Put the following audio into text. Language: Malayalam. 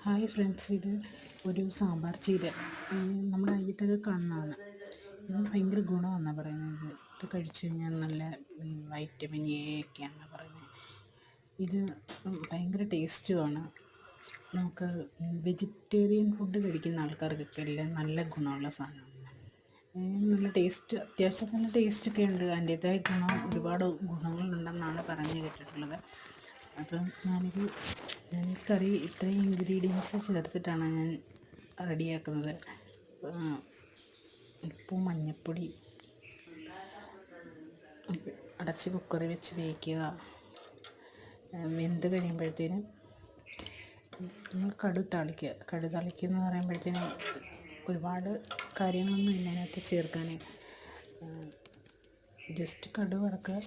ഹായ് ഫ്രണ്ട്സ്, ഇത് ഒരു സാമ്പാർ ചീര നമ്മുടെ അയ്യത്തൊക്കെ കാണുന്നതാണ്. ഇത് ഭയങ്കര ഗുണമെന്നാണ് പറയുന്നത്. ഇത് കഴിച്ചു കഴിഞ്ഞാൽ നല്ല വൈറ്റമിൻ എ ഒക്കെയാണെന്നാണ് പറയുന്നത്. ഇത് ഭയങ്കര ടേസ്റ്റുമാണ്. നമുക്ക് വെജിറ്റേറിയൻ ഫുഡ് കഴിക്കുന്ന ആൾക്കാർക്കൊക്കെ എല്ലാം നല്ല ഗുണമുള്ള സാധനമാണ്. നല്ല ടേസ്റ്റ്, അത്യാവശ്യം നല്ല ടേസ്റ്റൊക്കെ ഉണ്ട്. അതിൻ്റേതായ ഒരുപാട് ഗുണങ്ങളുണ്ടെന്നാണ് പറഞ്ഞു കേട്ടിട്ടുള്ളത്. അപ്പം ഞാൻ ഈ കറി ഇത്രയും ഇൻഗ്രീഡിയൻസ് ചേർത്തിട്ടാണ് ഞാൻ റെഡിയാക്കുന്നത്. ഉപ്പും മഞ്ഞൾപ്പൊടി, അടച്ച് കുക്കറിൽ വെച്ച് വേവിക്കുക. വെന്ത് കഴിയുമ്പോഴത്തേനും നമ്മൾ കടുക് താളിക്കുക എന്ന് പറയുമ്പോഴത്തേനും ഒരുപാട് കാര്യങ്ങളൊന്നും ഇല്ല അതിനകത്ത് ചേർക്കാൻ. ജസ്റ്റ് കടുക് വറക്കുക,